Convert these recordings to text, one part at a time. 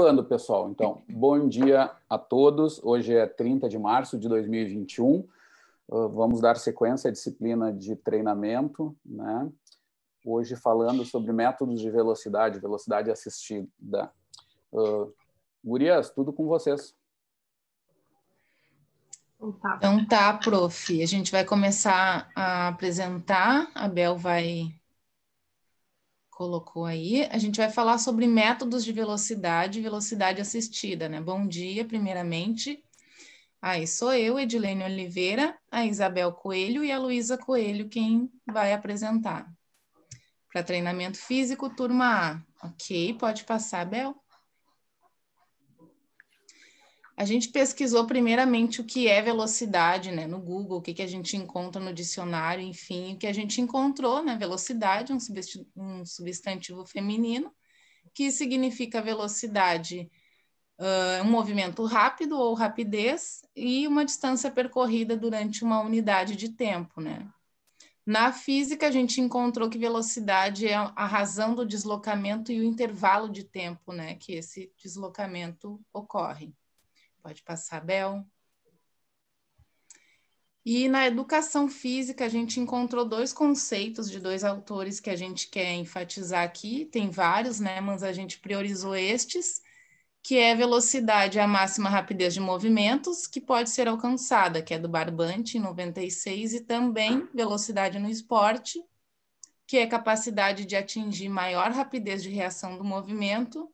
Gravando, pessoal. Então, bom dia a todos. Hoje é 30 de março de 2021. Vamos dar sequência à disciplina de treinamento, né? Hoje falando sobre métodos de velocidade, velocidade assistida. Gurias, tudo com vocês. Então tá, prof. A gente vai começar a apresentar. A Bel colocou aí. A gente vai falar sobre métodos de velocidade, velocidade assistida, né? Bom dia, primeiramente. Aí sou eu, Edilene Oliveira, a Isabel Coelho e a Luísa Coelho quem vai apresentar. Para treinamento físico, turma A. Ok, pode passar, Bel. A gente pesquisou primeiramente o que é velocidade, né, no Google, o que a gente encontra no dicionário, enfim, o que a gente encontrou, né, velocidade, um substantivo feminino, que significa velocidade, um movimento rápido ou rapidez e uma distância percorrida durante uma unidade de tempo, né. Na física, a gente encontrou que velocidade é a razão do deslocamento e o intervalo de tempo, né, que esse deslocamento ocorre. Pode passar, Bel. E na educação física, a gente encontrou dois conceitos de dois autores que a gente quer enfatizar aqui. Tem vários, né? Mas a gente priorizou estes, que é velocidade, a máxima rapidez de movimentos, que pode ser alcançada, que é do Barbante, em 96, e também velocidade no esporte, que é capacidade de atingir maior rapidez de reação do movimento,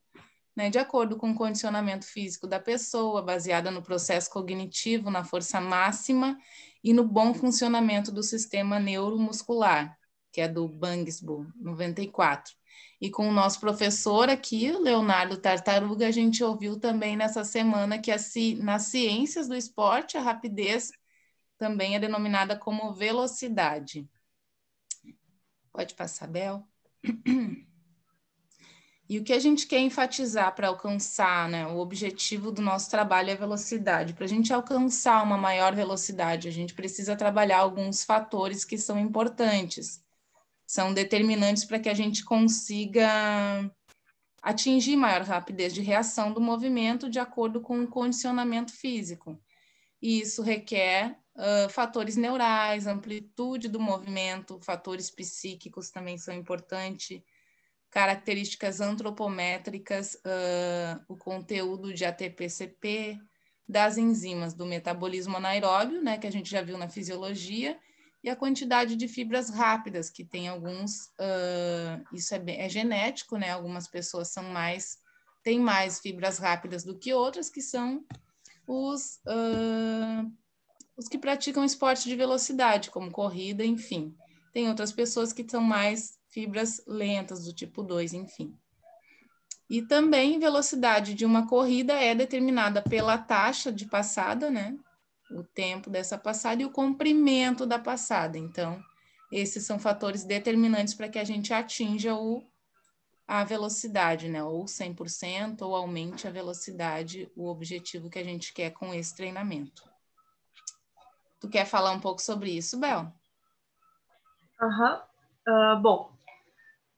né, de acordo com o condicionamento físico da pessoa, baseada no processo cognitivo, na força máxima e no bom funcionamento do sistema neuromuscular, que é do Bangsbo, 94. E com o nosso professor aqui, Leonardo Tartaruga, a gente ouviu também nessa semana que nas ciências do esporte, a rapidez também é denominada como velocidade. Pode passar, Bel. E o que a gente quer enfatizar para alcançar, né, o objetivo do nosso trabalho é a velocidade. Para a gente alcançar uma maior velocidade, a gente precisa trabalhar alguns fatores que são importantes, são determinantes para que a gente consiga atingir maior rapidez de reação do movimento de acordo com o condicionamento físico. E isso requer fatores neurais, amplitude do movimento, fatores psíquicos também são importantes, características antropométricas, o conteúdo de ATP-CP, das enzimas do metabolismo anaeróbio, né, que a gente já viu na fisiologia, e a quantidade de fibras rápidas, que tem alguns, isso é genético, né, algumas pessoas têm mais fibras rápidas do que outras, que são os que praticam esporte de velocidade, como corrida, enfim. Tem outras pessoas que são mais fibras lentas, do tipo 2, enfim. E também velocidade de uma corrida é determinada pela taxa de passada, né? O tempo dessa passada e o comprimento da passada. Então, esses são fatores determinantes para que a gente atinja a velocidade, né? Ou 100%, ou aumente a velocidade, o objetivo que a gente quer com esse treinamento. Tu quer falar um pouco sobre isso, Bel? Bom,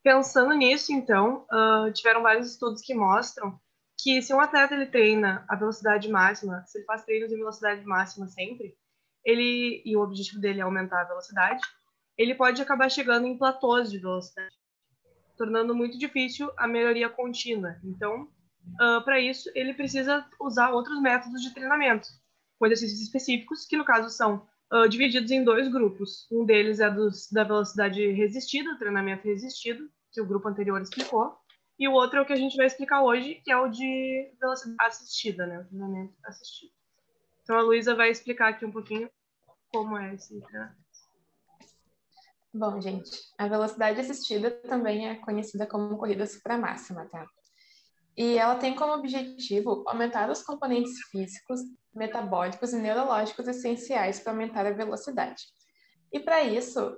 pensando nisso, então, tiveram vários estudos que mostram que se um atleta ele treina a velocidade máxima, se ele faz treinos de velocidade máxima sempre, e o objetivo dele é aumentar a velocidade, ele pode acabar chegando em platôs de velocidade, tornando muito difícil a melhoria contínua. Então, para isso, ele precisa usar outros métodos de treinamento, com exercícios específicos, que no caso são divididos em dois grupos. Um deles é da velocidade resistida, treinamento resistido, que o grupo anterior explicou, e o outro é o que a gente vai explicar hoje, que é o de velocidade assistida, né? O treinamento assistido. Então a Luísa vai explicar aqui um pouquinho como é esse treinamento. Bom, gente, a velocidade assistida também é conhecida como corrida supramáxima, tá? E ela tem como objetivo aumentar os componentes físicos, metabólicos e neurológicos essenciais para aumentar a velocidade. E para isso,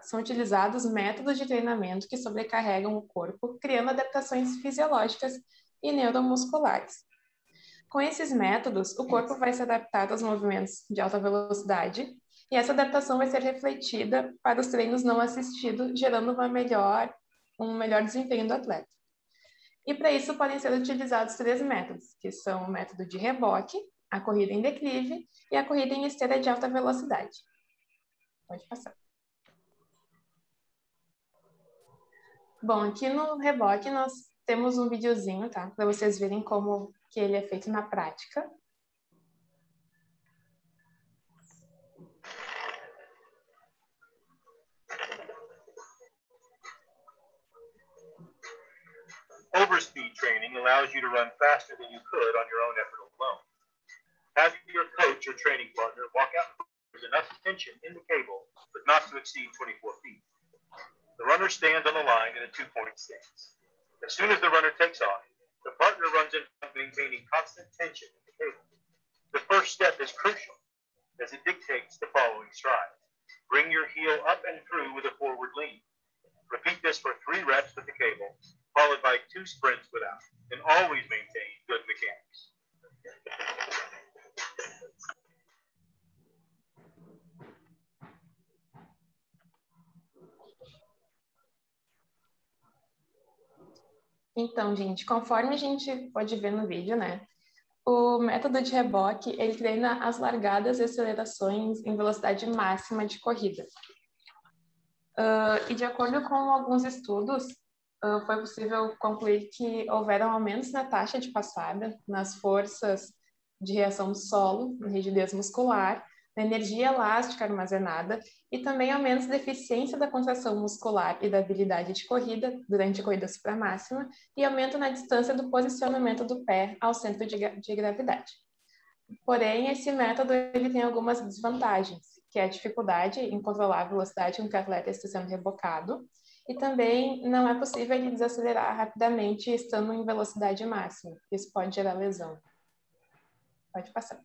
são utilizados métodos de treinamento que sobrecarregam o corpo, criando adaptações fisiológicas e neuromusculares. Com esses métodos, o corpo vai se adaptar aos movimentos de alta velocidade e essa adaptação vai ser refletida para os treinos não assistidos, gerando um melhor desempenho do atleta. E para isso podem ser utilizados 3 métodos, que são o método de reboque, a corrida em declive e a corrida em esteira de alta velocidade. Pode passar. Bom, aqui no reboque nós temos um videozinho, tá? Para vocês verem como que ele é feito na prática. Overspeed training allows you to run faster than you could on your own effort alone. Have your coach or training partner walk out with enough tension in the cable, but not to exceed 24 feet. The runner stands on the line in a 2-point stance. As soon as the runner takes off, the partner runs in maintaining constant tension in the cable. The first step is crucial, as it dictates the following stride. Bring your heel up and through with a forward lean. Repeat this for 3 reps with the cable, followed by 2 sprints without, and always maintain good mechanics. Então, gente, conforme a gente pode ver no vídeo, né? O método de reboque, ele treina as largadas e acelerações em velocidade máxima de corrida. E de acordo com alguns estudos, foi possível concluir que houveram aumentos na taxa de passada, nas forças de reação do solo, na rigidez muscular, na energia elástica armazenada e também aumentos da eficiência da contração muscular e da habilidade de corrida durante a corrida supramáxima e aumento na distância do posicionamento do pé ao centro de gravidade. Porém, esse método ele tem algumas desvantagens, que é a dificuldade em controlar a velocidade com que o atleta está sendo rebocado, e também não é possível ele desacelerar rapidamente estando em velocidade máxima. Isso pode gerar lesão. Pode passar.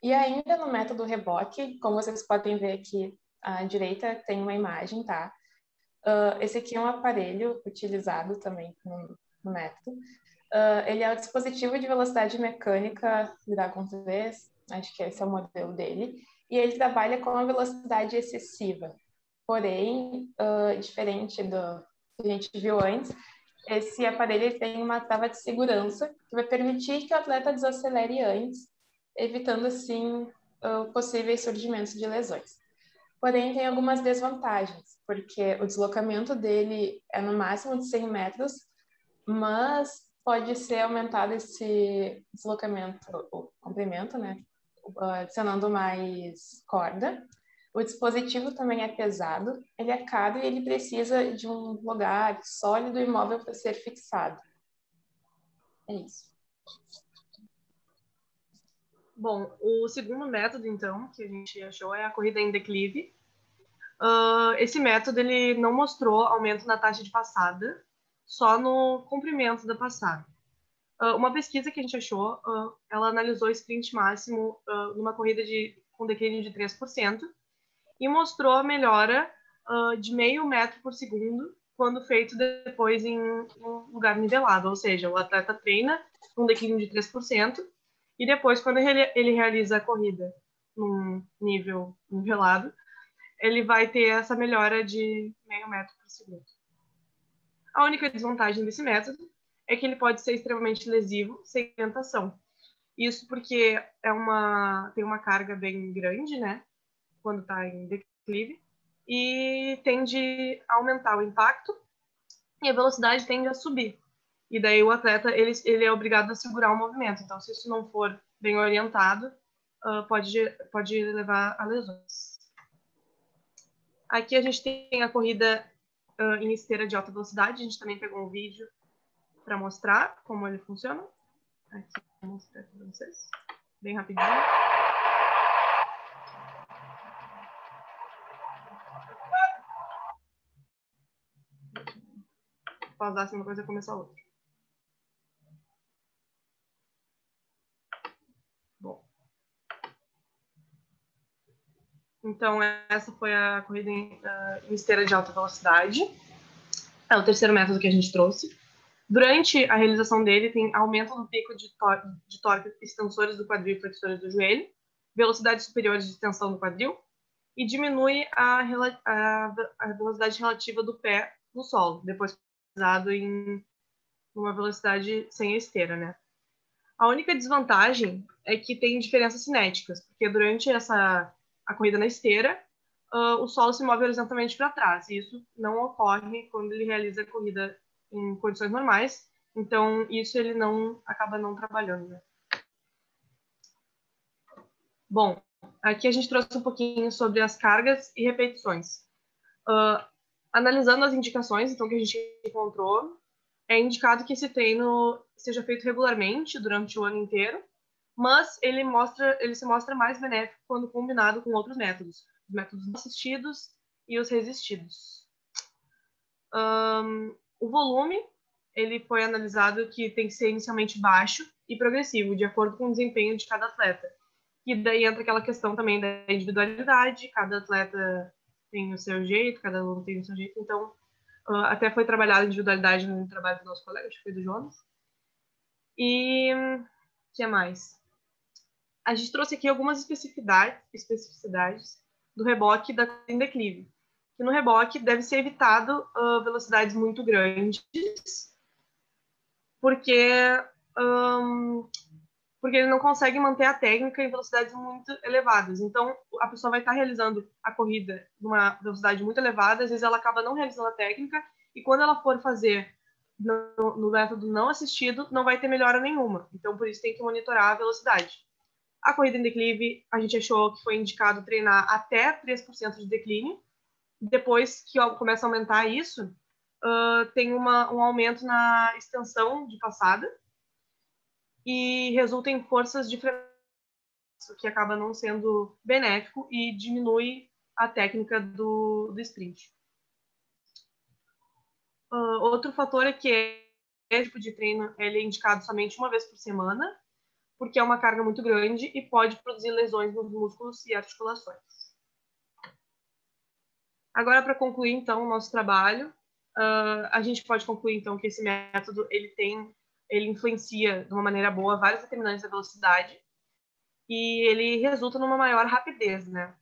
E ainda no método reboque, como vocês podem ver aqui à direita, tem uma imagem, tá? Esse aqui é um aparelho utilizado também no método. Ele é o dispositivo de velocidade mecânica Dragon 3, acho que esse é o modelo dele, e ele trabalha com a velocidade excessiva. Porém, diferente do que a gente viu antes, esse aparelho tem uma trava de segurança que vai permitir que o atleta desacelere antes, evitando, assim, possíveis surgimentos de lesões. Porém, tem algumas desvantagens, porque o deslocamento dele é no máximo de 100 metros, mas pode ser aumentado esse deslocamento, o comprimento, né? Adicionando mais corda. O dispositivo também é pesado, ele é caro e ele precisa de um lugar sólido e móvel para ser fixado. É isso. Bom, o segundo método, então, que a gente achou é a corrida em declive. Esse método ele não mostrou aumento na taxa de passada, só no comprimento da passada. Uma pesquisa que a gente achou, ela analisou o sprint máximo numa corrida com declínio de 3% e mostrou a melhora de 0,5 metro por segundo quando feito depois em um lugar nivelado, ou seja, o atleta treina com declínio de 3% e depois, quando ele realiza a corrida num nível nivelado, ele vai ter essa melhora de 0,5 metro por segundo. A única desvantagem desse método é que ele pode ser extremamente lesivo sem orientação. Isso porque tem uma carga bem grande, né, quando está em declive, e tende a aumentar o impacto e a velocidade tende a subir. E daí o atleta ele é obrigado a segurar o movimento. Então, se isso não for bem orientado, pode levar a lesões. Aqui a gente tem a corrida em esteira de alta velocidade. A gente também pegou um vídeo para mostrar como ele funciona. Aqui vou mostrar para vocês, bem rapidinho. Pausar se uma coisa começar outra. Bom. Então, essa foi a corrida em esteira de alta velocidade. É o terceiro método que a gente trouxe. Durante a realização dele, tem aumento no pico de torque extensores do quadril e flexores do joelho, velocidades superiores de extensão do quadril e diminui a velocidade relativa do pé no solo, depois realizado em uma velocidade sem a esteira, né? A única desvantagem é que tem diferenças cinéticas, porque durante a corrida na esteira, o solo se move horizontalmente para trás, e isso não ocorre quando ele realiza a corrida em condições normais, então isso ele acaba não trabalhando, né? Bom, aqui a gente trouxe um pouquinho sobre as cargas e repetições. Analisando as indicações, então, que a gente encontrou, é indicado que esse treino seja feito regularmente durante o ano inteiro, mas ele se mostra mais benéfico quando combinado com outros métodos, os métodos assistidos e os resistidos. O volume, ele foi analisado que tem que ser inicialmente baixo e progressivo, de acordo com o desempenho de cada atleta. E daí entra aquela questão também da individualidade, cada atleta tem o seu jeito, cada aluno tem o seu jeito, então até foi trabalhada a individualidade no trabalho do nosso colega, acho que foi do Jonas. E o que mais? A gente trouxe aqui algumas especificidades do reboque da em declive. Que no reboque deve ser evitado velocidades muito grandes, porque ele não consegue manter a técnica em velocidades muito elevadas. Então, a pessoa vai estar realizando a corrida numa velocidade muito elevada, às vezes ela acaba não realizando a técnica, e quando ela for fazer no método não assistido, não vai ter melhora nenhuma. Então, por isso tem que monitorar a velocidade. A corrida em declive, a gente achou que foi indicado treinar até 3% de declínio. Depois que começa a aumentar isso, tem um aumento na extensão de passada e resulta em forças de freio, que acaba não sendo benéfico e diminui a técnica do sprint. Outro fator é que esse tipo de treino ele é indicado somente uma vez por semana, porque é uma carga muito grande e pode produzir lesões nos músculos e articulações. Agora, para concluir, então, o nosso trabalho, a gente pode concluir, então, que esse método ele influencia de uma maneira boa vários determinantes da velocidade e ele resulta numa maior rapidez, né?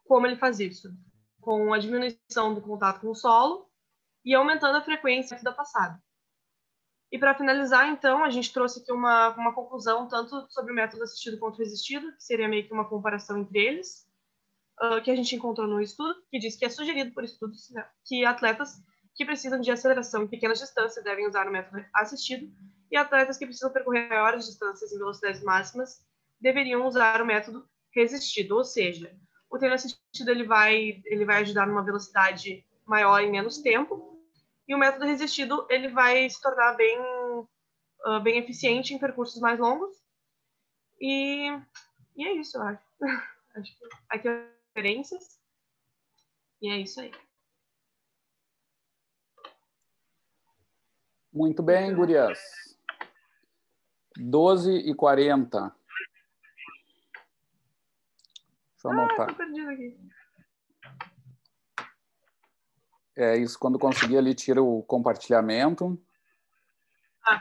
Como ele faz isso? Com a diminuição do contato com o solo e aumentando a frequência da passada. E para finalizar, então, a gente trouxe aqui uma conclusão tanto sobre o método assistido quanto resistido, que seria meio que uma comparação entre eles, que a gente encontrou no estudo, que diz que é sugerido por estudos, né, que atletas que precisam de aceleração em pequenas distâncias devem usar o método assistido, e atletas que precisam percorrer maiores distâncias em velocidades máximas deveriam usar o método resistido, ou seja, o treino assistido ele vai ajudar numa velocidade maior em menos tempo, e o método resistido ele vai se tornar bem eficiente em percursos mais longos. E é isso, eu acho. Acho que aqui é referências. E é isso aí. Muito bem, gurias. 12h40. Deixa eu anotar. Tô perdida aqui. É isso, quando conseguir ali, tira o compartilhamento.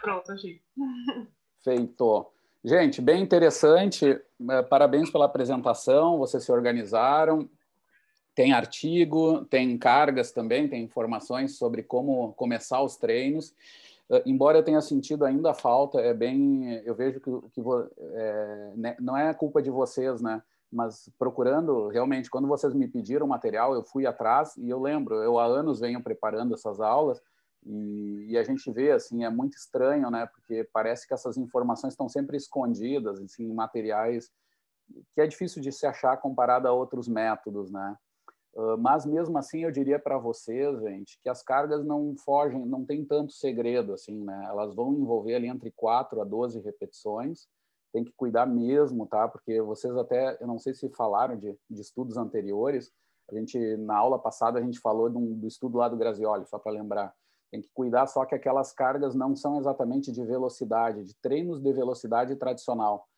Pronto, achei. Feito. Gente, bem interessante. Parabéns pela apresentação, vocês se organizaram. Tem artigo, tem cargas também, tem informações sobre como começar os treinos. Embora eu tenha sentido ainda a falta, eu vejo que não é culpa de vocês, né? Mas procurando, realmente, quando vocês me pediram material, eu fui atrás e eu lembro, eu há anos venho preparando essas aulas e a gente vê, assim, é muito estranho, né? Porque parece que essas informações estão sempre escondidas, assim, em materiais que é difícil de se achar comparado a outros métodos, né? Mas mesmo assim eu diria para vocês, gente, que as cargas não fogem, não tem tanto segredo assim, né? Elas vão envolver ali entre 4 a 12 repetições. Tem que cuidar mesmo, tá? Porque vocês até, eu não sei se falaram de estudos anteriores, na aula passada a gente falou do estudo lá do Grazioli, só para lembrar. Tem que cuidar só que aquelas cargas não são exatamente de velocidade, de treinos de velocidade tradicional.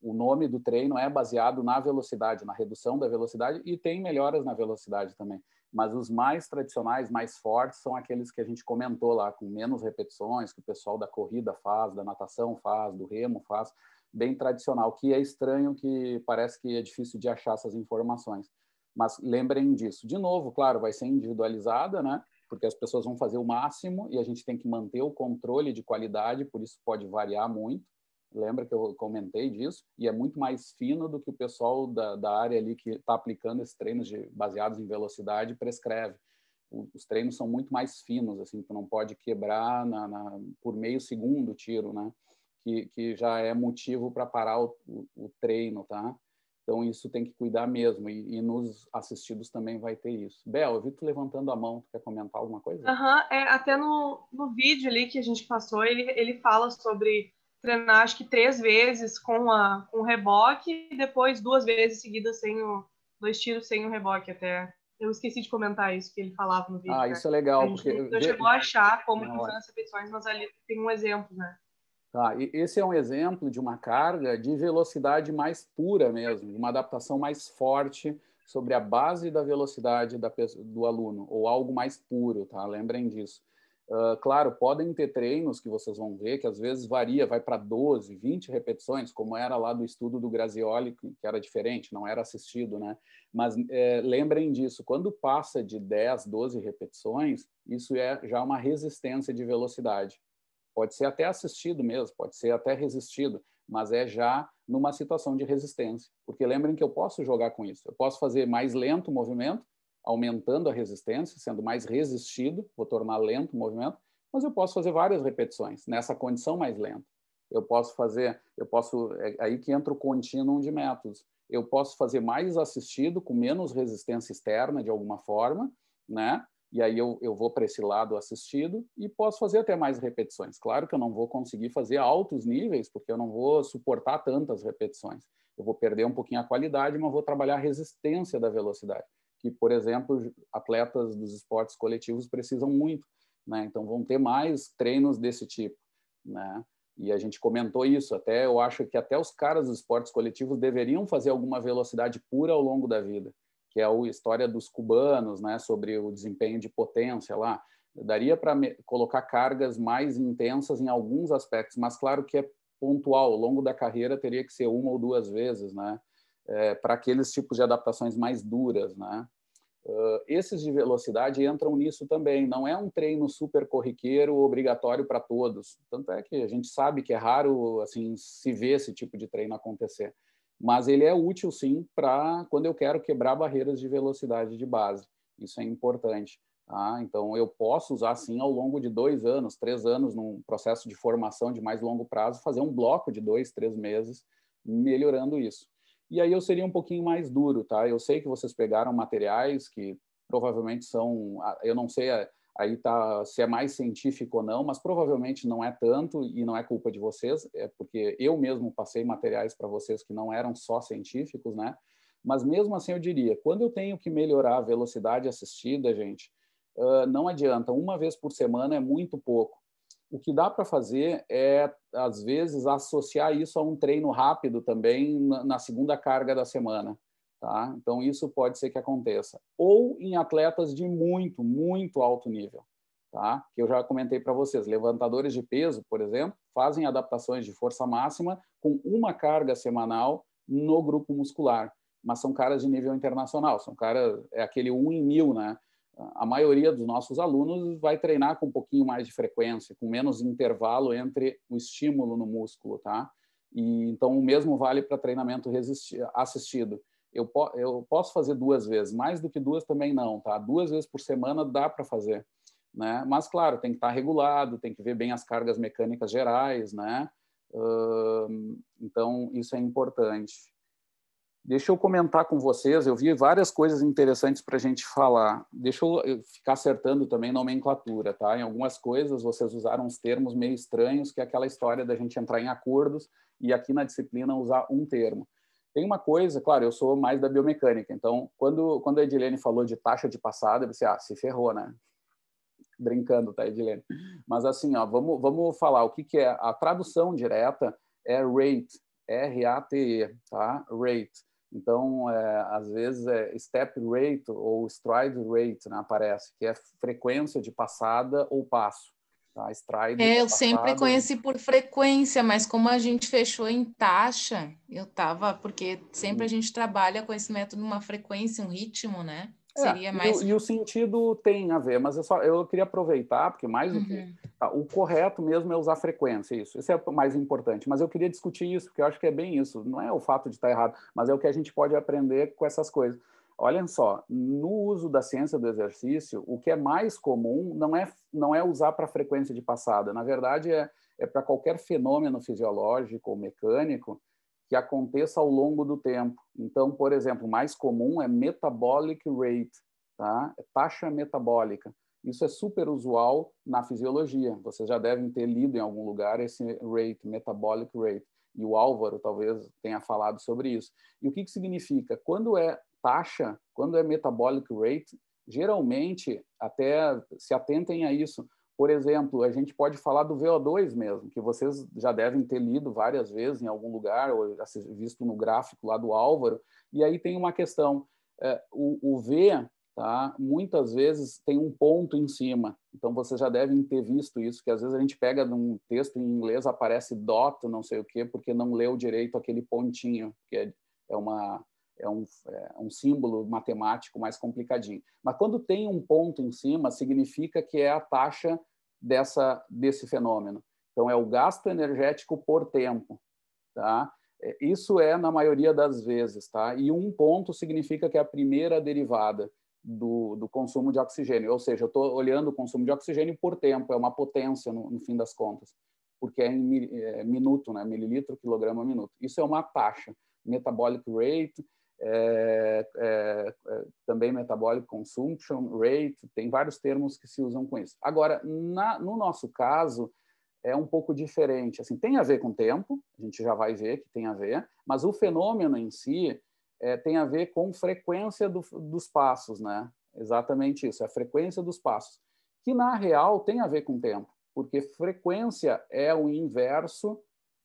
O nome do treino é baseado na velocidade, na redução da velocidade, e tem melhoras na velocidade também. Mas os mais tradicionais, mais fortes, são aqueles que a gente comentou lá, com menos repetições, que o pessoal da corrida faz, da natação faz, do remo faz, bem tradicional, que é estranho, que parece que é difícil de achar essas informações. Mas lembrem disso. De novo, claro, vai ser individualizada, né? Porque as pessoas vão fazer o máximo e a gente tem que manter o controle de qualidade, por isso pode variar muito. Lembra que eu comentei disso? E é muito mais fino do que o pessoal da área ali que está aplicando esses treinos baseados em velocidade prescreve. Os treinos são muito mais finos, assim, tu não pode quebrar por meio segundo o tiro, né? Que já é motivo para parar o treino, tá? Então, isso tem que cuidar mesmo. E nos assistidos também vai ter isso. Bel, eu vi tu levantando a mão. Tu quer comentar alguma coisa? Até no vídeo ali que a gente passou, ele fala sobre treinar, acho que 3 vezes com o reboque e depois 2 vezes seguidas sem dois tiros sem o reboque até. Eu esqueci de comentar isso que ele falava no vídeo, né? Isso é legal. A gente não chegou a achar como funcionam as repetições, mas ali tem um exemplo, né? Tá, e esse é um exemplo de uma carga de velocidade mais pura mesmo, de uma adaptação mais forte sobre a base da velocidade do aluno, ou algo mais puro, tá? Lembrem disso. Claro, podem ter treinos que vocês vão ver que às vezes varia, vai para 12, 20 repetições, como era lá do estudo do Grazioli, que era diferente, não era assistido, né? Mas lembrem disso, quando passa de 10, 12 repetições, isso é já uma resistência de velocidade. Pode ser até assistido mesmo, pode ser até resistido, mas é já numa situação de resistência. Porque lembrem que eu posso jogar com isso. Eu posso fazer mais lento o movimento, aumentando a resistência, sendo mais resistido, vou tornar lento o movimento, mas eu posso fazer várias repetições nessa condição mais lenta. É aí que entra o contínuo de métodos. Eu posso fazer mais assistido, com menos resistência externa, de alguma forma, né? E aí eu vou para esse lado assistido e posso fazer até mais repetições. Claro que eu não vou conseguir fazer altos níveis, porque eu não vou suportar tantas repetições. Eu vou perder um pouquinho a qualidade, mas vou trabalhar a resistência da velocidade, que, por exemplo, atletas dos esportes coletivos precisam muito, né? Então, vão ter mais treinos desse tipo, né? E a gente comentou isso, até eu acho que até os caras dos esportes coletivos deveriam fazer alguma velocidade pura ao longo da vida, que é a história dos cubanos, né, sobre o desempenho de potência lá. Daria para colocar cargas mais intensas em alguns aspectos, mas claro que é pontual. Ao longo da carreira teria que ser 1 ou 2 vezes, né, para aqueles tipos de adaptações mais duras, né. Esses de velocidade entram nisso também. Não é um treino super corriqueiro obrigatório para todos. Tanto é que a gente sabe que é raro assim se ver esse tipo de treino acontecer. Mas ele é útil, sim, para quando eu quero quebrar barreiras de velocidade de base. Isso é importante. Tá? Então, eu posso usar, sim, ao longo de 2 anos, 3 anos, num processo de formação de mais longo prazo, fazer um bloco de 2, 3 meses, melhorando isso. E aí eu seria um pouquinho mais duro, tá? Eu sei que vocês pegaram materiais que provavelmente são, eu não sei aí tá se é mais científico ou não, mas provavelmente não é tanto e não é culpa de vocês, é porque eu mesmo passei materiais para vocês que não eram só científicos, né? Mas mesmo assim eu diria, quando eu tenho que melhorar a velocidade assistida, gente, não adianta, 1 vez por semana é muito pouco. O que dá para fazer é, às vezes, associar isso a um treino rápido também na segunda carga da semana. Tá? Então, isso pode ser que aconteça. Ou em atletas de muito, muito alto nível. Tá? Que eu já comentei para vocês. Levantadores de peso, por exemplo, fazem adaptações de força máxima com 1 carga semanal no grupo muscular. Mas são caras de nível internacional. São caras, é aquele 1 em 1000, né? A maioria dos nossos alunos vai treinar com um pouquinho mais de frequência, com menos intervalo entre o estímulo no músculo, tá? E então o mesmo vale para treinamento assistido. Eu posso fazer 2 vezes, mais do que 2 também não, tá? 2 vezes por semana dá para fazer, né? Mas claro, tem que estar regulado, tem que ver bem as cargas mecânicas gerais, né? Então isso é importante. Deixa eu comentar com vocês, eu vi várias coisas interessantes para a gente falar. Deixa eu ficar acertando também nomenclatura, tá? Em algumas coisas vocês usaram uns termos meio estranhos, que é aquela história da gente entrar em acordos e aqui na disciplina usar um termo. Tem uma coisa, claro, eu sou mais da biomecânica, então quando a Edilene falou de taxa de passada, eu pensei, se ferrou, né? Brincando, tá, Edilene? Mas assim, ó, vamos falar o que é. A tradução direta é rate, R-A-T-E, tá? Rate. Então, às vezes, é step rate ou stride rate, né, aparece, que é frequência de passada ou passo. Tá? Stride Eu sempre conheci por frequência, mas como a gente fechou em taxa, porque sempre a gente trabalha com esse método, uma frequência, um ritmo, né? Seria mais... E o sentido tem a ver, mas eu queria aproveitar, porque mais do que... Tá, o correto mesmo é usar frequência, isso é o mais importante, mas eu queria discutir isso, porque eu acho que é bem isso, não é o fato de estar errado, mas é o que a gente pode aprender com essas coisas. Olhem só, no uso da ciência do exercício, o que é mais comum não é usar para frequência de passada, na verdade é para qualquer fenômeno fisiológico ou mecânico que aconteça ao longo do tempo. Então, por exemplo, o mais comum é metabolic rate, tá? É taxa metabólica. Isso é super usual na fisiologia. Vocês já devem ter lido em algum lugar esse rate, metabolic rate. E o Álvaro talvez tenha falado sobre isso. E o que significa? Quando é taxa, quando é metabolic rate, geralmente, até se atentem a isso. Por exemplo, a gente pode falar do VO2 mesmo, que vocês já devem ter lido várias vezes em algum lugar, ou visto no gráfico lá do Álvaro, e aí tem uma questão. O V, tá, muitas vezes tem um ponto em cima, então vocês já devem ter visto isso, que às vezes a gente pega num texto em inglês, aparece dot, não sei o quê, porque não leu direito aquele pontinho, que é um símbolo matemático mais complicadinho. Mas quando tem um ponto em cima, significa que é a taxa desse fenômeno. Então, é o gasto energético por tempo. Tá? Isso é na maioria das vezes. Tá? E um ponto significa que é a primeira derivada do consumo de oxigênio. Ou seja, eu estou olhando o consumo de oxigênio por tempo, é uma potência no fim das contas, porque é em minuto, né? Mililitro, quilograma, minuto. Isso é uma taxa. Metabolic rate, também metabolic consumption rate, tem vários termos que se usam com isso. Agora, no nosso caso, é um pouco diferente. Assim, tem a ver com tempo, a gente já vai ver que tem a ver, mas o fenômeno em si tem a ver com frequência dos passos, né? Exatamente isso, é a frequência dos passos, que na real tem a ver com tempo, porque frequência é o inverso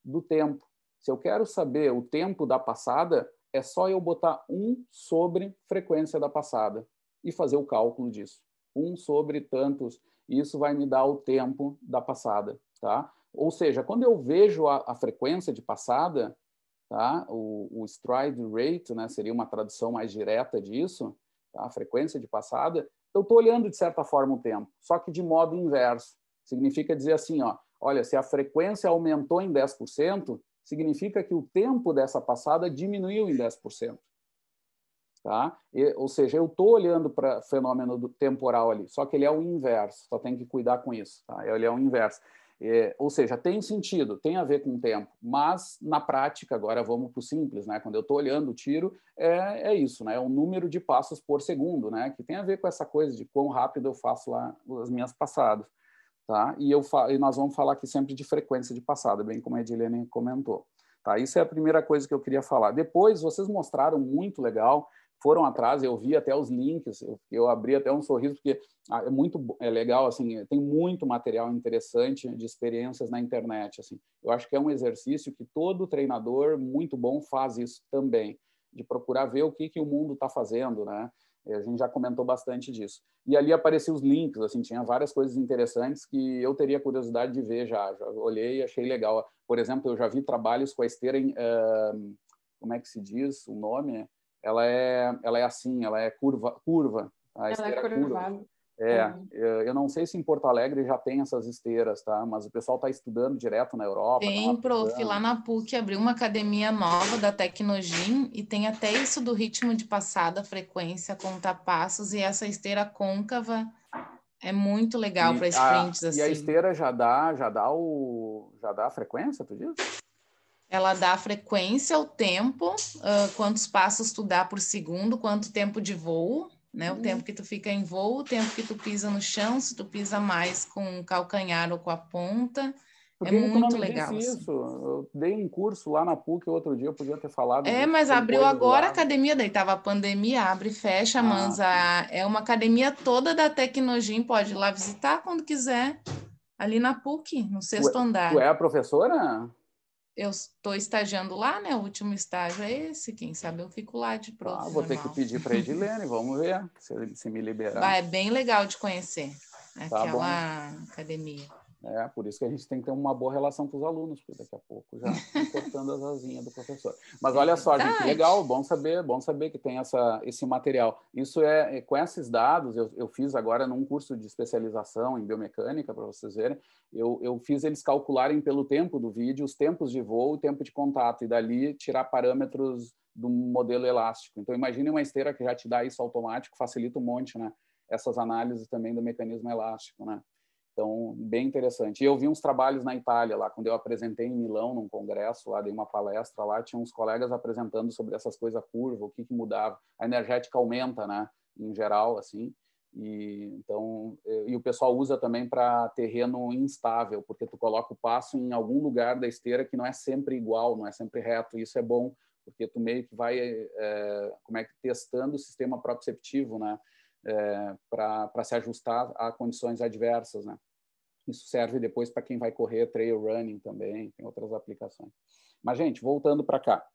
do tempo. Se eu quero saber o tempo da passada, é só eu botar 1 sobre frequência da passada e fazer o cálculo disso. 1 sobre tantos, e isso vai me dar o tempo da passada. Tá? Ou seja, quando eu vejo a frequência de passada, tá? o stride rate, né? Seria uma tradução mais direta disso, tá? A frequência de passada, eu estou olhando, de certa forma, o tempo, só que de modo inverso. Significa dizer assim, olha, se a frequência aumentou em 10%, significa que o tempo dessa passada diminuiu em 10%. Tá? Ou seja, eu estou olhando para o fenômeno do temporal ali, só que ele é o inverso, só tem que cuidar com isso. Tá? Ele é o inverso. Ou seja, tem sentido, tem a ver com o tempo, mas na prática, agora vamos para o simples, né? Quando eu estou olhando o tiro, é isso, né? É o número de passos por segundo, né? Que tem a ver com essa coisa de quão rápido eu faço lá as minhas passadas. Tá? E nós vamos falar aqui sempre de frequência de passada, bem como a Edilene comentou. Tá? Isso é a primeira coisa que eu queria falar. Depois, vocês mostraram muito legal, foram atrás, eu vi até os links, eu abri até um sorriso, porque é legal, assim, tem muito material interessante de experiências na internet. Assim. Eu acho que é um exercício que todo treinador muito bom faz isso também, de procurar ver o que o mundo está fazendo, né? A gente já comentou bastante disso. E ali apareciam os links, assim, tinha várias coisas interessantes que eu teria curiosidade de ver já olhei e achei legal. Por exemplo, eu já vi trabalhos com a esteira como é que se diz o nome? Ela é assim, ela é curva. A esteira ela é curvada. Eu não sei se em Porto Alegre já tem essas esteiras, tá? Mas o pessoal está estudando direto na Europa. Tem, prof, lá na PUC abriu uma academia nova da Tecnogym e tem até isso do ritmo de passada, frequência, contapassos e essa esteira côncava é muito legal para sprints assim. E a esteira já dá a frequência, tu diz? Ela dá a frequência, o tempo, quantos passos tu dá por segundo, quanto tempo de voo, né? O tempo que tu fica em voo, o tempo que tu pisa no chão, se tu pisa mais com o calcanhar ou com a ponta. Por é que muito tu não me legal. Disse assim. isso? Eu dei um curso lá na PUC outro dia, eu podia ter falado. Mas abriu agora a academia, daí tava a pandemia, abre e fecha, mas é uma academia toda da Tecnogym, pode ir lá visitar quando quiser, ali na PUC, no 6º andar. Tu é a professora? Eu estou estagiando lá, né? O último estágio é esse. Quem sabe eu fico lá de prof. Vou normal. ter que pedir para a Edilene, vamos ver se me liberar. É bem legal de conhecer aquela academia. Por isso que a gente tem que ter uma boa relação com os alunos, porque daqui a pouco já estão cortando as asinhas do professor. Mas olha só, gente, legal, bom saber que tem esse material. Isso com esses dados, eu fiz agora num curso de especialização em biomecânica, para vocês verem, eu fiz eles calcularem pelo tempo do vídeo, os tempos de voo e tempo de contato, e dali tirar parâmetros do modelo elástico. Então, imagine uma esteira que já te dá isso automático, facilita um monte, né? Essas análises também do mecanismo elástico, né? Então, bem interessante. E eu vi uns trabalhos na Itália, lá, quando eu apresentei em Milão, num congresso, lá, dei uma palestra lá, tinha uns colegas apresentando sobre essas coisas curva, o que mudava. A energética aumenta, né, em geral, assim, e o pessoal usa também para terreno instável, porque tu coloca o passo em algum lugar da esteira que não é sempre igual, não é sempre reto, e isso é bom, porque tu meio que vai testando o sistema proprioceptivo, né, para se ajustar a condições adversas, né? Isso serve depois para quem vai correr trail running também, tem outras aplicações. Mas, gente, voltando para cá.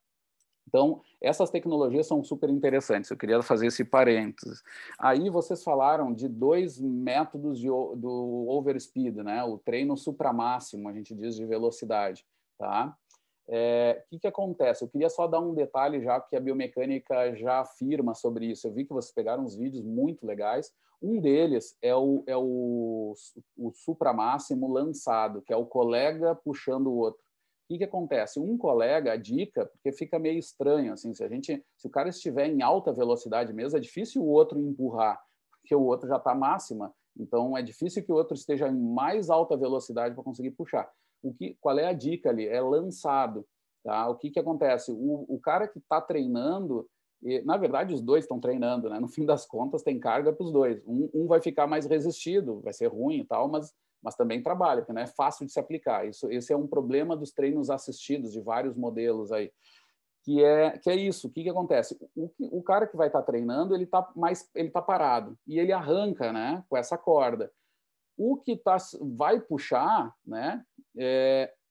Então, essas tecnologias são super interessantes, eu queria fazer esse parênteses. Aí vocês falaram de 2 métodos do overspeed, né? O treino supramáximo, a gente diz, de velocidade, tá? O que acontece? Eu queria só dar um detalhe já, porque a biomecânica já afirma sobre isso. Eu vi que vocês pegaram uns vídeos muito legais. Um deles é o supramáximo lançado, que é o colega puxando o outro. O que acontece? Um colega, a dica, porque fica meio estranho, assim, se o cara estiver em alta velocidade mesmo, é difícil o outro empurrar, porque o outro já está máxima, então é difícil que o outro esteja em mais alta velocidade para conseguir puxar. Qual é a dica ali? É lançado. Tá? O que acontece? O cara que está treinando, na verdade, os dois estão treinando, né? No fim das contas, tem carga para os dois. Um vai ficar mais resistido, vai ser ruim e tal, mas também trabalha, porque não é fácil de se aplicar. Esse é um problema dos treinos assistidos, de vários modelos aí. Que é isso. O que acontece? O cara que vai estar treinando, ele tá parado e ele arranca, né, com essa corda. O que vai puxar, né,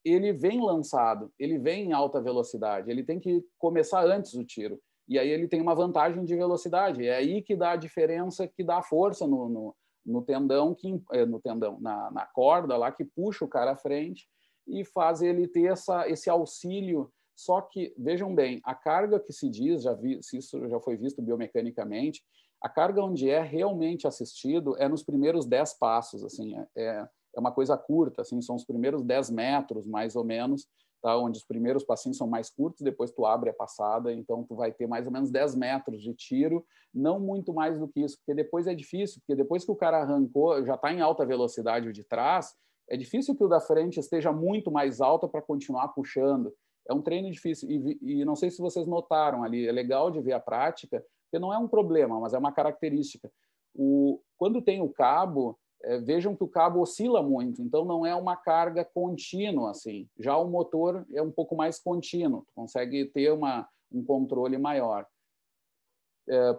ele vem lançado, ele vem em alta velocidade, ele tem que começar antes do tiro. E aí ele tem uma vantagem de velocidade. É aí que dá a diferença, que dá a força no tendão, na corda lá, que puxa o cara à frente e faz ele ter esse auxílio. Só que, vejam bem, a carga que se diz, se isso já foi visto biomecanicamente, a carga onde é realmente assistido é nos primeiros 10 passos, assim, é uma coisa curta, assim, são os primeiros 10 metros, mais ou menos, tá? Onde os primeiros passinhos são mais curtos, depois tu abre a passada, então tu vai ter mais ou menos 10 metros de tiro, não muito mais do que isso, porque depois é difícil, porque depois que o cara arrancou, já está em alta velocidade o de trás, é difícil que o da frente esteja muito mais alto para continuar puxando. É um treino difícil, e não sei se vocês notaram ali, é legal de ver a prática, porque não é um problema, mas é uma característica. Quando tem o cabo, vejam que o cabo oscila muito, então não é uma carga contínua, assim. Já o motor é um pouco mais contínuo, tu consegue ter um controle maior.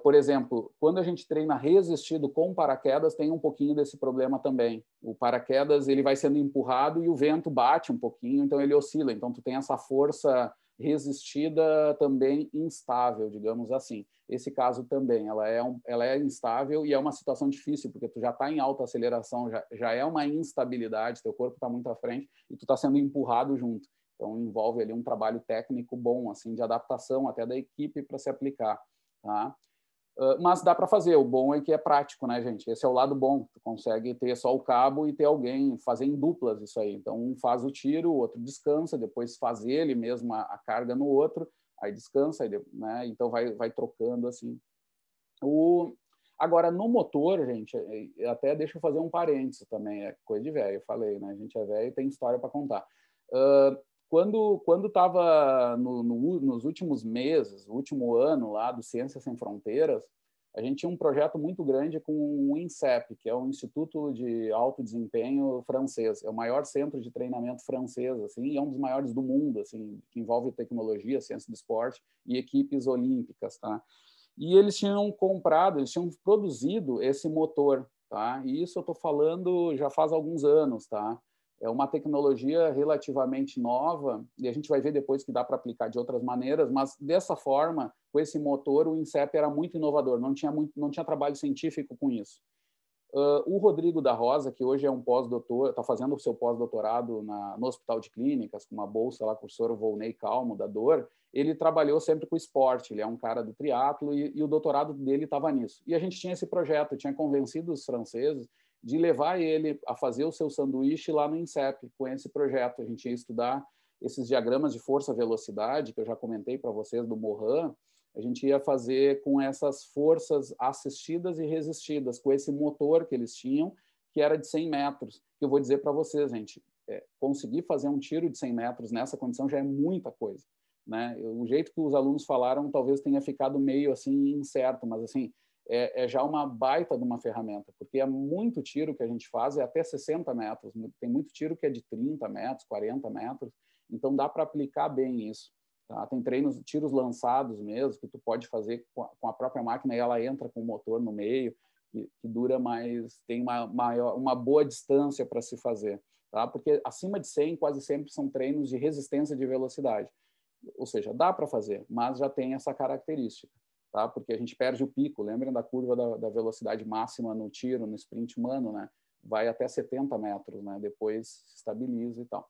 Por exemplo, quando a gente treina resistido com paraquedas, tem um pouquinho desse problema também. O paraquedas ele vai sendo empurrado e o vento bate um pouquinho, então ele oscila. Então tu tem essa força resistida também instável, digamos assim. Esse caso também, ela é instável e é uma situação difícil, porque tu já está em alta aceleração, já é uma instabilidade, teu corpo está muito à frente e tu está sendo empurrado junto. Então envolve ali um trabalho técnico bom, assim, de adaptação até da equipe para se aplicar. Tá? Mas dá para fazer. O bom é que é prático, né, gente? Esse é o lado bom. Tu consegue ter só o cabo e ter alguém fazer em duplas isso aí. Então, um faz o tiro, o outro descansa, depois faz ele mesmo a carga no outro, aí descansa, né? Então vai trocando assim. Agora, no motor, gente, até deixa eu fazer um parênteses também, é coisa de velho, eu falei, né? A gente é velho e tem história para contar. Quando estava nos últimos meses, o último ano lá do Ciências Sem Fronteiras, a gente tinha um projeto muito grande com o INSEP, que é o Instituto de Alto Desempenho francês. É o maior centro de treinamento francês, assim, e é um dos maiores do mundo, assim, que envolve tecnologia, ciência do esporte e equipes olímpicas, tá? E eles tinham produzido esse motor, tá? E isso eu estou falando já faz alguns anos, tá? É uma tecnologia relativamente nova e a gente vai ver depois que dá para aplicar de outras maneiras, mas dessa forma, com esse motor, o INSEP era muito inovador, não tinha trabalho científico com isso. O Rodrigo da Rosa, que hoje é um pós-doutor, está fazendo o seu pós-doutorado no Hospital de Clínicas, com uma bolsa lá com o professor Volney Calmo, da DOR, ele trabalhou sempre com esporte, ele é um cara do triatlo e o doutorado dele estava nisso. E a gente tinha esse projeto, tinha convencido os franceses de levar ele a fazer o seu sanduíche lá no INSEP, com esse projeto. A gente ia estudar esses diagramas de força-velocidade, que eu já comentei para vocês, do Morin. A gente ia fazer com essas forças assistidas e resistidas, com esse motor que eles tinham, que era de 100 metros. Que eu vou dizer para vocês, gente, conseguir fazer um tiro de 100 metros nessa condição já é muita coisa, né? O jeito que os alunos falaram talvez tenha ficado meio assim incerto, mas assim, é já uma baita de uma ferramenta, porque é muito tiro que a gente faz, é até 60 metros. Tem muito tiro que é de 30 metros, 40 metros, então dá para aplicar bem isso. Tá? Tem tiros lançados mesmo, que tu pode fazer com a própria máquina e ela entra com o motor no meio, que dura mais, tem uma boa distância para se fazer. Tá? Porque acima de 100 quase sempre são treinos de resistência de velocidade. Ou seja, dá para fazer, mas já tem essa característica. Tá? Porque a gente perde o pico. Lembrem da curva da velocidade máxima no tiro, no sprint humano, né? Vai até 70 metros, né? Depois se estabiliza e tal.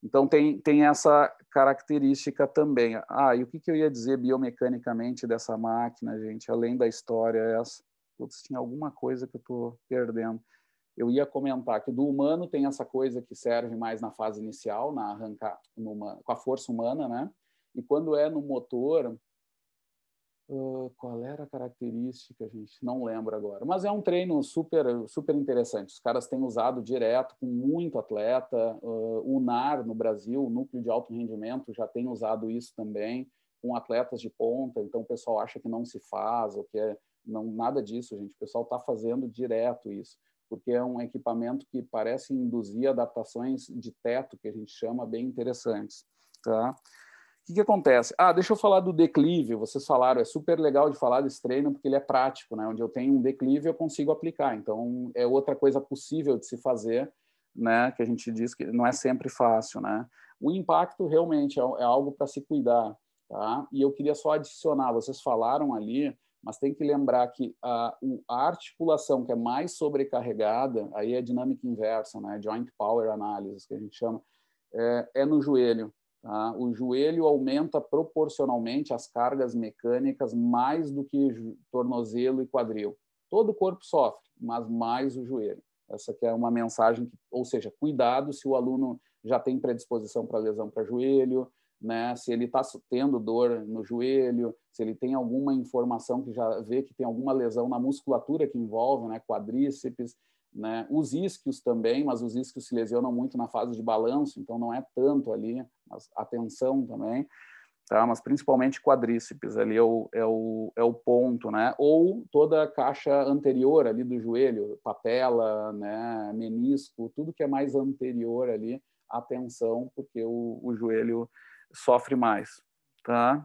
Então, tem essa característica também. E o que eu ia dizer biomecanicamente dessa máquina, gente? Além da história, putz, tinha alguma coisa que eu estou perdendo. Eu ia comentar que do humano tem essa coisa que serve mais na fase inicial, na arrancar com a força humana, né? E quando é no motor, qual era a característica, gente? Não lembro agora. Mas é um treino super, super interessante. Os caras têm usado direto com muito atleta. O NAR, no Brasil, o Núcleo de Alto Rendimento, já tem usado isso também, com atletas de ponta. Então, o pessoal acha que não se faz, ou que não, nada disso, gente. O pessoal está fazendo direto isso, porque é um equipamento que parece induzir adaptações de teto, que a gente chama, bem interessantes. Tá? O que acontece? Deixa eu falar do declive. Vocês falaram, é super legal de falar desse treino, porque ele é prático, né? Onde eu tenho um declive, eu consigo aplicar. Então, é outra coisa possível de se fazer, né? Que a gente diz que não é sempre fácil, né? O impacto realmente é algo para se cuidar, tá? E eu queria só adicionar, vocês falaram ali, mas tem que lembrar que a articulação que é mais sobrecarregada, aí é dinâmica inversa, né? Joint Power Analysis, que a gente chama, é no joelho. Tá? O joelho aumenta proporcionalmente as cargas mecânicas mais do que tornozelo e quadril. Todo o corpo sofre, mas mais o joelho. Essa aqui é uma mensagem, ou seja, cuidado se o aluno já tem predisposição para lesão para joelho, né? Se ele está tendo dor no joelho, se ele tem alguma informação que já vê que tem alguma lesão na musculatura que envolve, né? Quadríceps, né? Os isquios também, mas os isquios se lesionam muito na fase de balanço, então não é tanto ali, mas atenção também, tá? Mas principalmente quadríceps, ali é o ponto, né? Ou toda a caixa anterior ali do joelho, patela, né? Menisco, tudo que é mais anterior ali, atenção, porque o joelho sofre mais, tá?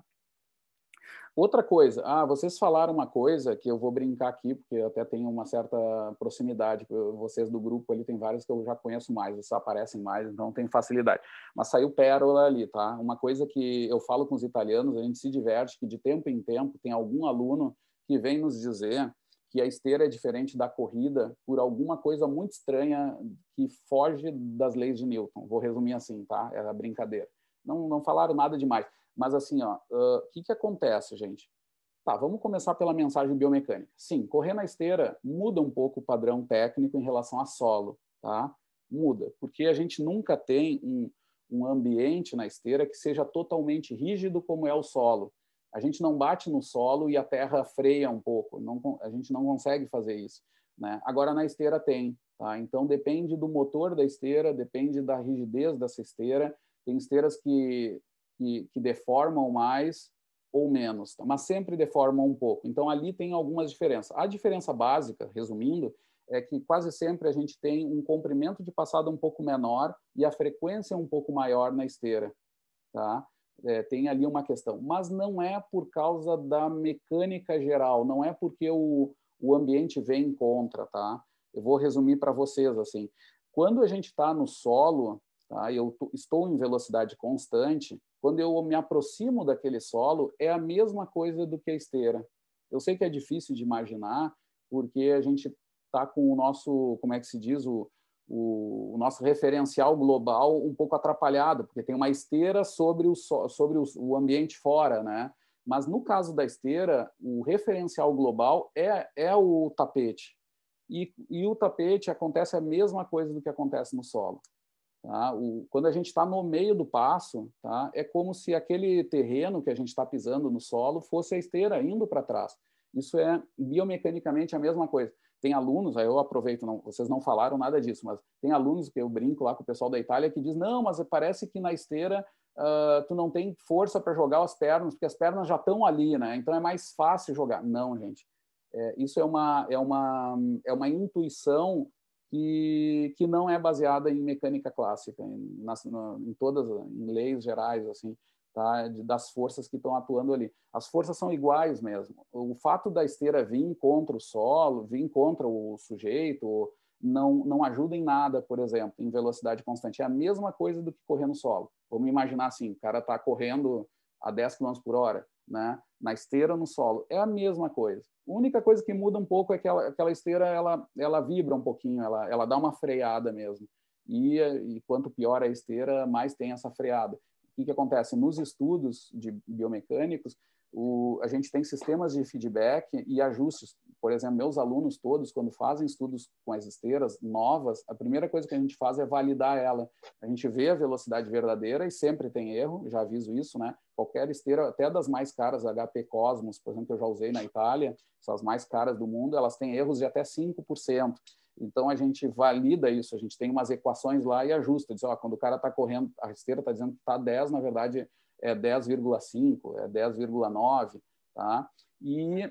Outra coisa, vocês falaram uma coisa que eu vou brincar aqui, porque eu até tenho uma certa proximidade, vocês do grupo ali, tem vários que eu já conheço mais, eles aparecem mais, então tem facilidade. Mas saiu pérola ali, tá? Uma coisa que eu falo com os italianos, a gente se diverte, que de tempo em tempo tem algum aluno que vem nos dizer que a esteira é diferente da corrida por alguma coisa muito estranha que foge das leis de Newton. Vou resumir assim, tá? É a brincadeira. Não falaram nada demais. Mas assim, o que acontece, gente? Tá, vamos começar pela mensagem biomecânica. Sim, correr na esteira muda um pouco o padrão técnico em relação a solo, tá? Muda, porque a gente nunca tem um ambiente na esteira que seja totalmente rígido como é o solo. A gente não bate no solo e a terra freia um pouco. A gente não consegue fazer isso, né? Agora, na esteira tem, tá? Então, depende do motor da esteira, depende da rigidez dessa esteira. Tem esteiras que deformam mais ou menos, mas sempre deformam um pouco. Então, ali tem algumas diferenças. A diferença básica, resumindo, é que quase sempre a gente tem um comprimento de passada um pouco menor e a frequência um pouco maior na esteira. Tá? Tem ali uma questão. Mas não é por causa da mecânica geral, não é porque o ambiente vem contra. Tá? Eu vou resumir para vocês. Assim. Quando a gente está no solo, tá? Eu estou em velocidade constante, quando eu me aproximo daquele solo, é a mesma coisa do que a esteira. Eu sei que é difícil de imaginar, porque a gente está com o nosso, como é que se diz, o nosso referencial global um pouco atrapalhado, porque tem uma esteira sobre o ambiente fora, né? Mas no caso da esteira, o referencial global é o tapete. E o tapete acontece a mesma coisa do que acontece no solo. Tá? Quando a gente está no meio do passo, tá? É como se aquele terreno que a gente está pisando no solo fosse a esteira indo para trás. Isso é biomecanicamente a mesma coisa. Tem alunos, aí eu aproveito, vocês não falaram nada disso, mas tem alunos que eu brinco lá com o pessoal da Itália que diz, não, mas parece que na esteira tu não tem força para jogar as pernas, porque as pernas já estão ali, né? Então é mais fácil jogar. Não, gente. Isso é uma intuição que não é baseada em mecânica clássica, em todas, em leis gerais, assim, tá? Das forças que estão atuando ali. As forças são iguais mesmo. O fato da esteira vir contra o solo, vir contra o sujeito, não ajuda em nada, por exemplo, em velocidade constante. É a mesma coisa do que correr no solo. Vamos imaginar assim, o cara está correndo a 10 km por hora, né? Na esteira ou no solo. É a mesma coisa. A única coisa que muda um pouco é que aquela esteira ela vibra um pouquinho, ela dá uma freada mesmo. E quanto pior a esteira, mais tem essa freada. O que acontece? Nos estudos de biomecânicos, a gente tem sistemas de feedback e ajustes. Por exemplo, meus alunos todos, quando fazem estudos com as esteiras novas, a primeira coisa que a gente faz é validar ela. A gente vê a velocidade verdadeira e sempre tem erro, já aviso isso, né? Qualquer esteira, até das mais caras, HP Cosmos, por exemplo, que eu já usei na Itália, são as mais caras do mundo, elas têm erros de até 5%. Então, a gente valida isso, a gente tem umas equações lá e ajusta. Diz, quando o cara está correndo, a esteira está dizendo que está 10, na verdade é 10,5, é 10,9, tá? E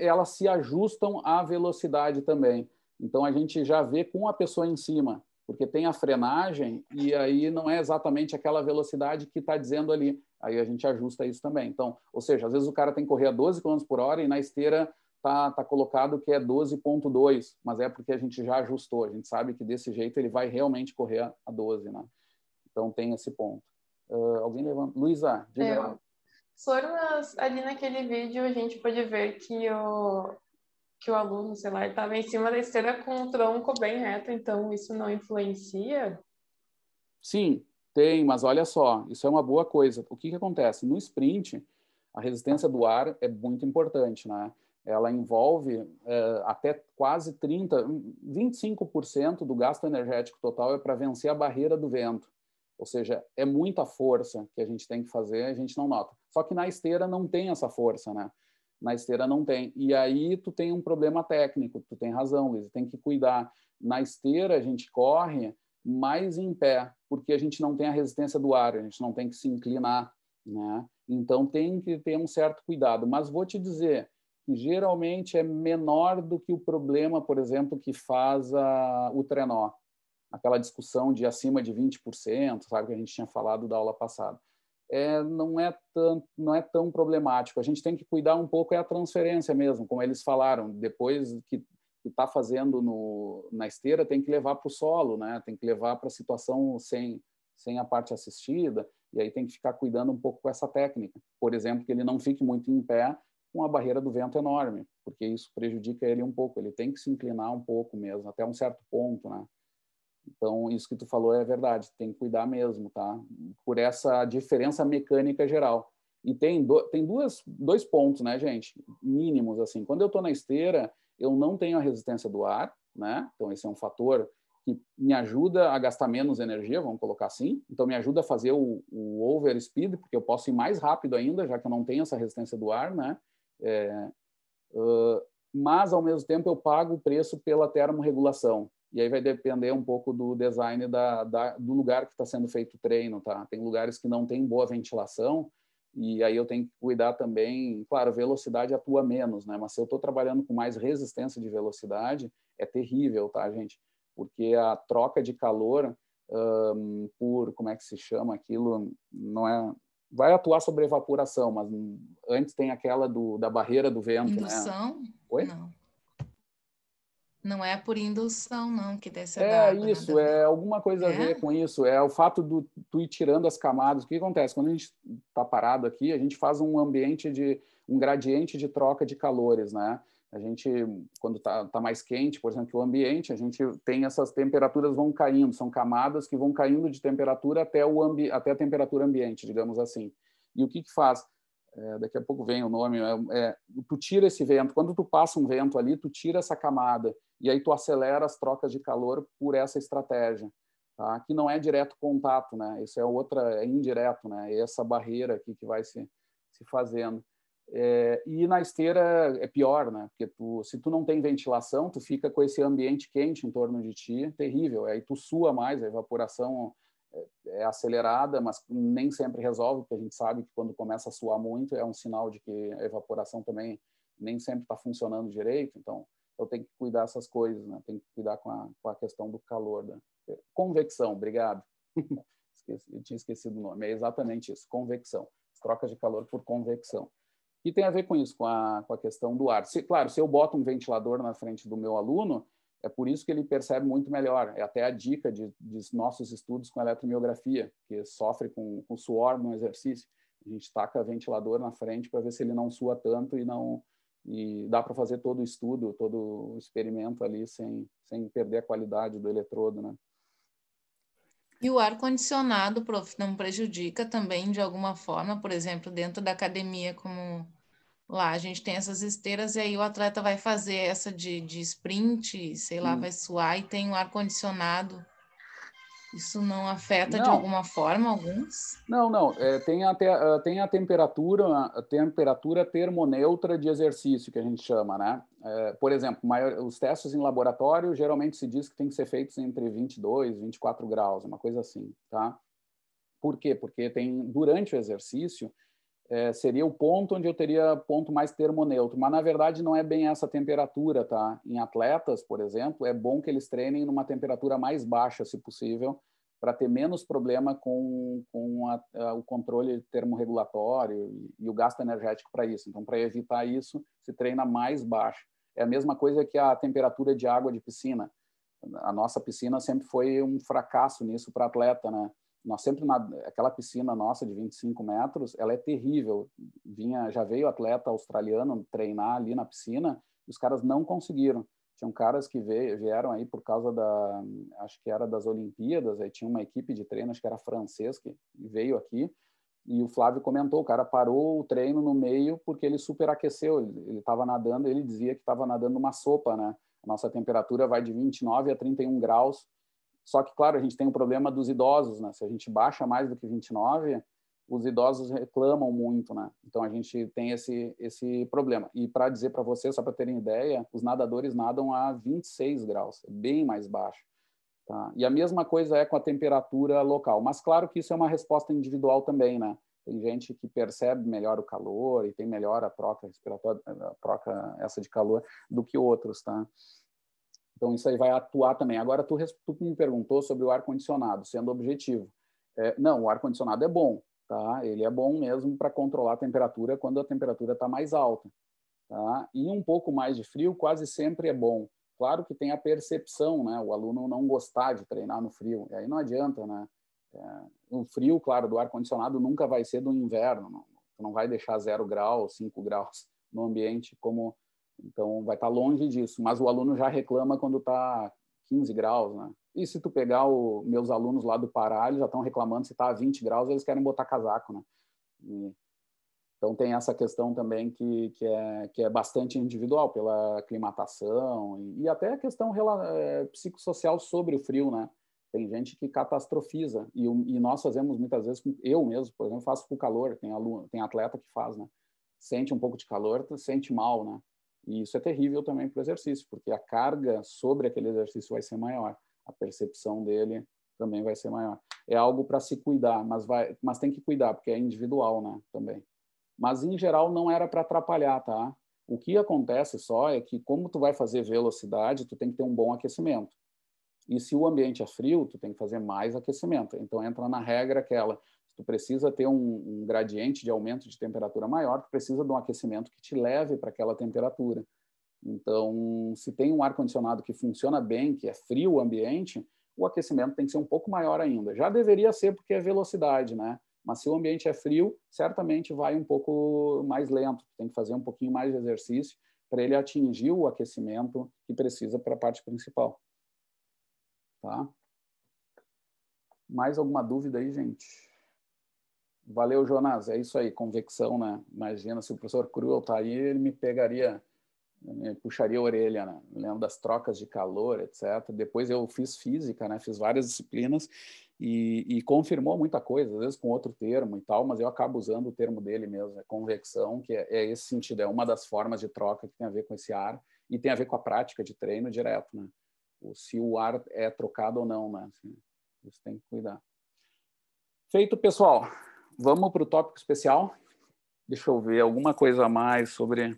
elas se ajustam à velocidade também. Então, a gente já vê com a pessoa em cima, porque tem a frenagem e aí não é exatamente aquela velocidade que está dizendo ali. Aí a gente ajusta isso também. Então, ou seja, às vezes o cara tem que correr a 12 km por hora e na esteira tá colocado que é 12,2, mas é porque a gente já ajustou. A gente sabe que desse jeito ele vai realmente correr a 12, né? Então, tem esse ponto. Alguém levanta? Luísa, diga. Mas ali naquele vídeo a gente pode ver que o aluno, sei lá, estava em cima da esteira com o tronco bem reto, então isso não influencia? Sim, tem, mas olha só, isso é uma boa coisa. O que acontece? No sprint, a resistência do ar é muito importante, né? Ela envolve até quase 25% do gasto energético total é para vencer a barreira do vento. Ou seja, é muita força que a gente tem que fazer, a gente não nota. Só que na esteira não tem essa força, né? Na esteira não tem. E aí tu tem um problema técnico, tu tem razão, Luiz, tem que cuidar. Na esteira a gente corre mais em pé, porque a gente não tem a resistência do ar, a gente não tem que se inclinar, né? Então tem que ter um certo cuidado. Mas vou te dizer que geralmente é menor do que o problema, por exemplo, que faz o trenó. Aquela discussão de acima de 20%, sabe, que a gente tinha falado da aula passada. Não é tão problemático. A gente tem que cuidar um pouco a transferência mesmo, como eles falaram. Depois que está fazendo na esteira, tem que levar para o solo, né? Tem que levar para a situação sem a parte assistida, e aí tem que ficar cuidando um pouco com essa técnica. Por exemplo, que ele não fique muito em pé com a barreira do vento enorme, porque isso prejudica ele um pouco. Ele tem que se inclinar um pouco mesmo, até um certo ponto, né? Então, isso que tu falou é verdade, tem que cuidar mesmo, tá? Por essa diferença mecânica geral. E tem dois pontos, né, gente? Mínimos, assim. Quando eu estou na esteira, eu não tenho a resistência do ar, né? Então, esse é um fator que me ajuda a gastar menos energia, vamos colocar assim. Então, me ajuda a fazer o overspeed, porque eu posso ir mais rápido ainda, já que eu não tenho essa resistência do ar, né? Mas, ao mesmo tempo, eu pago o preço pela termorregulação. E aí vai depender um pouco do design do lugar que está sendo feito o treino, tá? Tem lugares que não tem boa ventilação e aí eu tenho que cuidar também. Claro, a velocidade atua menos, né? Mas se eu estou trabalhando com mais resistência de velocidade, é terrível, tá, gente? Porque a troca de calor como é que se chama aquilo? Não é... Vai atuar sobre evaporação, mas antes tem aquela da barreira do vento, indução? Né? Oi? Não. Não é por indução, não, que desce a água. Isso, é alguma coisa a ver com isso. É o fato de tu ir tirando as camadas. O que acontece? Quando a gente está parado aqui, a gente faz um gradiente de troca de calores, né? A gente, quando tá mais quente, por exemplo, o ambiente, a gente tem essas temperaturas vão caindo, são camadas que vão caindo de temperatura até a temperatura ambiente, digamos assim. E o que faz? Daqui a pouco vem o nome, tu tira esse vento. Quando tu passa um vento ali, tu tira essa camada e aí tu acelera as trocas de calor por essa estratégia, tá? Que não é direto contato, né? Isso é indireto, né? É essa barreira aqui que vai se fazendo. E na esteira é pior, né? Porque se tu não tem ventilação, tu fica com esse ambiente quente em torno de ti, terrível. Aí tu sua mais, a evaporação é acelerada, mas nem sempre resolve, porque a gente sabe que quando começa a suar muito é um sinal de que a evaporação também nem sempre está funcionando direito. Então, eu tenho que cuidar dessas coisas, né? Tem que cuidar com a questão do calor. Convecção, obrigado. Eu tinha esquecido o nome. É exatamente isso, convecção. Trocas de calor por convecção. E tem a ver com isso, com a questão do ar. Claro, se eu boto um ventilador na frente do meu aluno, é por isso que ele percebe muito melhor. É até a dica de nossos estudos com eletromiografia, que sofre com suor no exercício. A gente taca ventilador na frente para ver se ele não sua tanto e dá para fazer todo o estudo, todo o experimento ali sem perder a qualidade do eletrodo, né? E o ar-condicionado, prof, não prejudica também de alguma forma, por exemplo, dentro da academia, como lá a gente tem essas esteiras e aí o atleta vai fazer essa de sprint, sei lá, vai suar e tem o ar-condicionado. Isso não afeta de alguma forma alguns? Não. Tem a temperatura termoneutra de exercício, que a gente chama, né? Por exemplo, os testes em laboratório, geralmente se diz que tem que ser feitos entre 22 e 24 graus, uma coisa assim, tá? Por quê? Porque durante o exercício, seria o ponto onde eu teria ponto mais termoneutro, mas na verdade não é bem essa temperatura, tá? Em atletas, por exemplo, é bom que eles treinem numa temperatura mais baixa, se possível, para ter menos problema com o controle termorregulatório e o gasto energético para isso. Então, para evitar isso, se treina mais baixo. É a mesma coisa que a temperatura de água de piscina. A nossa piscina sempre foi um fracasso nisso para atleta, né? Nós sempre, aquela piscina nossa de 25 metros, ela é terrível. Já veio atleta australiano treinar ali na piscina e os caras não conseguiram. Tinham caras que vieram aí por causa acho que era das Olimpíadas, aí tinha uma equipe de treino, acho que era francês, que veio aqui, e o Flávio comentou, o cara parou o treino no meio porque ele superaqueceu, ele estava nadando, ele dizia que estava nadando uma sopa, né? A nossa temperatura vai de 29 a 31 graus, só que, claro, a gente tem o problema dos idosos, né? Se a gente baixa mais do que 29, os idosos reclamam muito, né? Então, a gente tem esse problema. E para dizer para vocês, só para terem ideia, os nadadores nadam a 26 graus, é bem mais baixo. Tá? E a mesma coisa é com a temperatura local. Mas, claro que isso é uma resposta individual também, né? Tem gente que percebe melhor o calor e tem melhor a troca respiratória, a troca essa de calor, do que outros, tá? Então, isso aí vai atuar também. Agora, tu me perguntou sobre o ar-condicionado, sendo objetivo. Não, o ar-condicionado é bom, tá? Ele é bom mesmo para controlar a temperatura quando a temperatura está mais alta, tá? E um pouco mais de frio quase sempre é bom. Claro que tem a percepção, né? O aluno não gostar de treinar no frio. E aí não adianta, né? O frio, claro, do ar-condicionado nunca vai ser do inverno. Não vai deixar 0 graus, 5 graus no ambiente como... Então, vai estar longe disso. Mas o aluno já reclama quando está 15 graus, né? E se tu pegar meus alunos lá do Pará, eles já estão reclamando se está a 20 graus, eles querem botar casaco, né? Então, tem essa questão também que é bastante individual, pela aclimatação e até a questão psicossocial sobre o frio, né? Tem gente que catastrofiza. E nós fazemos muitas vezes, eu mesmo, por exemplo, faço com calor. Tem atleta que faz, né? Sente um pouco de calor, sente mal, né? E isso é terrível também para o exercício, porque a carga sobre aquele exercício vai ser maior, a percepção dele também vai ser maior. É algo para se cuidar, mas tem que cuidar, porque é individual, né, também. Mas, em geral, não era para atrapalhar, tá? O que acontece só é que, como tu vai fazer velocidade, tu tem que ter um bom aquecimento. E se o ambiente é frio, tu tem que fazer mais aquecimento. Então, entra na regra aquela... Tu precisa ter um gradiente de aumento de temperatura maior, tu precisa de um aquecimento que te leve para aquela temperatura. Então, se tem um ar-condicionado que funciona bem, que é frio o ambiente, o aquecimento tem que ser um pouco maior ainda. Já deveria ser porque é velocidade, né? Mas se o ambiente é frio, certamente vai um pouco mais lento. Tu tem que fazer um pouquinho mais de exercício para ele atingir o aquecimento que precisa para a parte principal. Tá? Mais alguma dúvida aí, gente? Valeu, Jonas. É isso aí, convecção, né? Imagina, se o professor Cruel está aí, ele me pegaria, me puxaria a orelha, né? Eu lembro das trocas de calor, etc. Depois eu fiz física, né? Fiz várias disciplinas e confirmou muita coisa, às vezes com outro termo e tal, mas eu acabo usando o termo dele mesmo, é convecção, que é esse sentido, é uma das formas de troca que tem a ver com esse ar e tem a ver com a prática de treino direto, né? Se o ar é trocado ou não, né? Assim, isso tem que cuidar. Feito, pessoal. Vamos para o tópico especial. Deixa eu ver alguma coisa a mais sobre...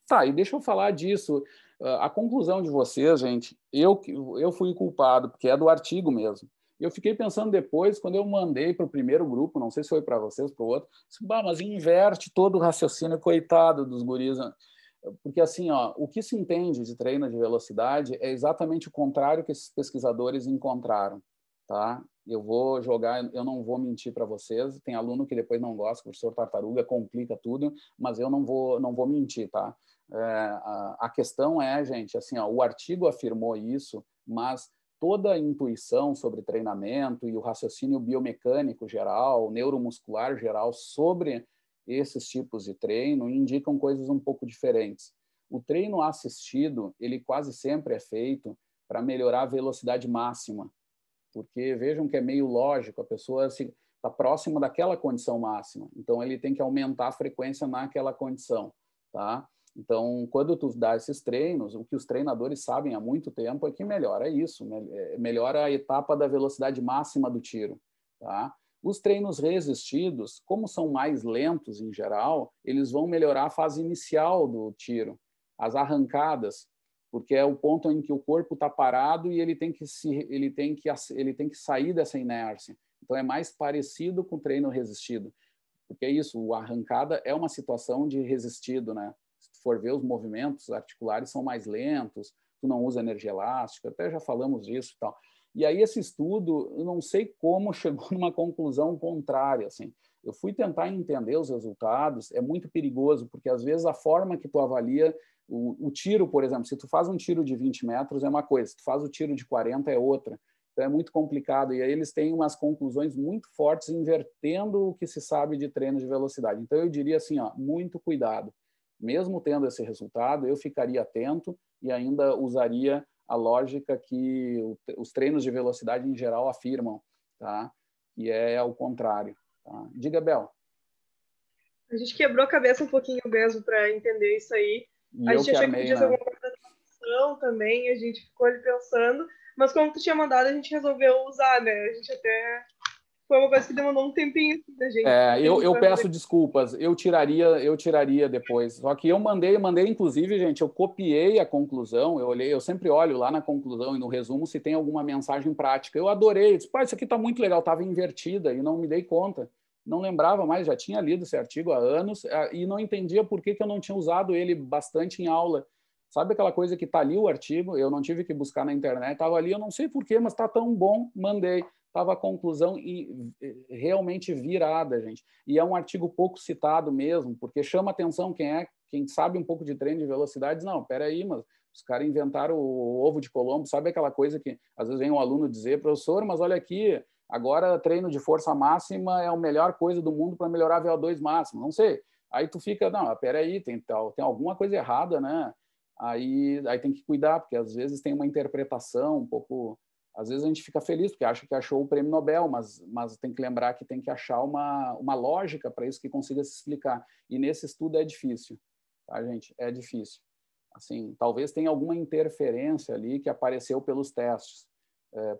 Tá, e deixa eu falar disso. A conclusão de vocês, gente, eu fui culpado, porque é do artigo mesmo. Eu fiquei pensando depois, quando eu mandei para o primeiro grupo, não sei se foi para vocês, para o outro, mas inverte todo o raciocínio, coitado dos guris. Porque, assim, ó, o que se entende de treino de velocidade é exatamente o contrário que esses pesquisadores encontraram. Tá? Eu vou jogar, eu não vou mentir para vocês. Tem aluno que depois não gosta, o professor Tartaruga complica tudo, mas eu não vou mentir, tá? A questão é, gente, assim, ó, o artigo afirmou isso, mas toda a intuição sobre treinamento e o raciocínio biomecânico geral, neuromuscular geral sobre esses tipos de treino indicam coisas um pouco diferentes. O treino assistido, ele quase sempre é feito para melhorar a velocidade máxima, porque vejam que é meio lógico, a pessoa está próxima daquela condição máxima, então ele tem que aumentar a frequência naquela condição, tá? Então, quando tu dá esses treinos, o que os treinadores sabem há muito tempo é que melhora isso, melhora a etapa da velocidade máxima do tiro, tá? Os treinos resistidos, como são mais lentos em geral, eles vão melhorar a fase inicial do tiro, as arrancadas, porque é o ponto em que o corpo está parado e ele tem que sair dessa inércia. Então é mais parecido com o treino resistido, porque é isso, a arrancada é uma situação de resistido, né? Se tu for ver, os movimentos articulares são mais lentos, tu não usa energia elástica, até já falamos disso e tal. E aí esse estudo, eu não sei como chegou numa conclusão contrária, assim. Eu fui tentar entender os resultados, é muito perigoso, porque às vezes a forma que tu avalia o tiro, por exemplo, se tu faz um tiro de 20 metros é uma coisa, se tu faz o tiro de 40 é outra. Então é muito complicado. E aí eles têm umas conclusões muito fortes invertendo o que se sabe de treino de velocidade. Então eu diria assim, ó, muito cuidado. Mesmo tendo esse resultado, eu ficaria atento e ainda usaria a lógica que os treinos de velocidade em geral afirmam, tá? E é ao contrário. Tá? Diga, Bel. A gente quebrou a cabeça um pouquinho mesmo para entender isso aí. E a eu gente que achou que armei, podia ser né? alguma coisa da tradução também, a gente ficou ali pensando, mas como tu tinha mandado, a gente resolveu usar, né? A gente até... Foi uma coisa que demandou um tempinho da gente. Eu peço desculpas, eu tiraria depois. Só que eu mandei inclusive, gente, eu copiei a conclusão, eu sempre olho lá na conclusão e no resumo se tem alguma mensagem prática. Eu adorei, disse, isso aqui está muito legal, estava invertida e não me dei conta. Não lembrava mais, já tinha lido esse artigo há anos e não entendia por que eu não tinha usado ele bastante em aula. Sabe aquela coisa que está ali o artigo, eu não tive que buscar na internet, estava ali, eu não sei por quê, mas está tão bom, mandei. Estava a conclusão realmente virada, gente. E é um artigo pouco citado mesmo, porque chama atenção quem sabe um pouco de treino de velocidade, diz, não, peraí, mas os caras inventaram o ovo de Colombo, sabe aquela coisa que às vezes vem um aluno dizer, professor, mas olha aqui, agora treino de força máxima é a melhor coisa do mundo para melhorar VO2 máximo, não sei. Aí tu fica, não, peraí, tem alguma coisa errada, né? Aí tem que cuidar, porque às vezes tem uma interpretação um pouco... Às vezes a gente fica feliz porque acha que achou o prêmio Nobel, mas tem que lembrar que tem que achar uma lógica para isso que consiga se explicar. E nesse estudo é difícil, tá, gente? É difícil. Assim, talvez tenha alguma interferência ali que apareceu pelos testes.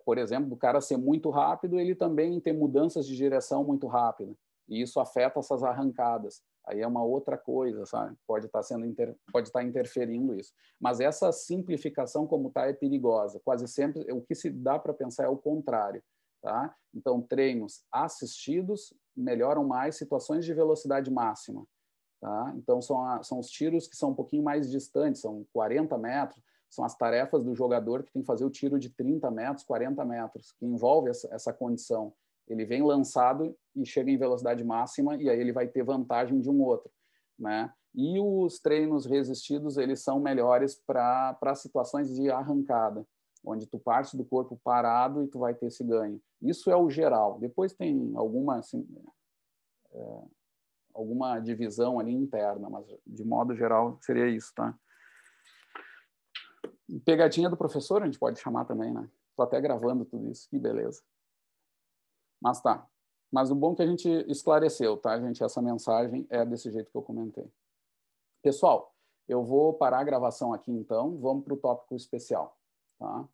Por exemplo, do cara ser muito rápido, ele também tem mudanças de direção muito rápida. E isso afeta essas arrancadas. Aí é uma outra coisa, sabe? Pode estar interferindo isso. Mas essa simplificação como está é perigosa. Quase sempre o que se dá para pensar é o contrário, tá? Então, treinos assistidos melhoram mais situações de velocidade máxima, tá? Então, são os tiros que são um pouquinho mais distantes, são 40 metros, são as tarefas do jogador que tem que fazer o tiro de 30 metros, 40 metros, que envolve essa condição. Ele vem lançado e chega em velocidade máxima e aí ele vai ter vantagem de um outro, né? E os treinos resistidos, eles são melhores para situações de arrancada, onde tu parte do corpo parado e tu vai ter esse ganho. Isso é o geral. Depois tem alguma, assim, alguma divisão ali interna, mas de modo geral seria isso, tá? Pegadinha do professor, a gente pode chamar também, né? Tô até gravando tudo isso, que beleza. Mas tá. Mas o bom é que a gente esclareceu, tá, gente? Essa mensagem é desse jeito que eu comentei. Pessoal, eu vou parar a gravação aqui, então. Vamos para o tópico especial, tá?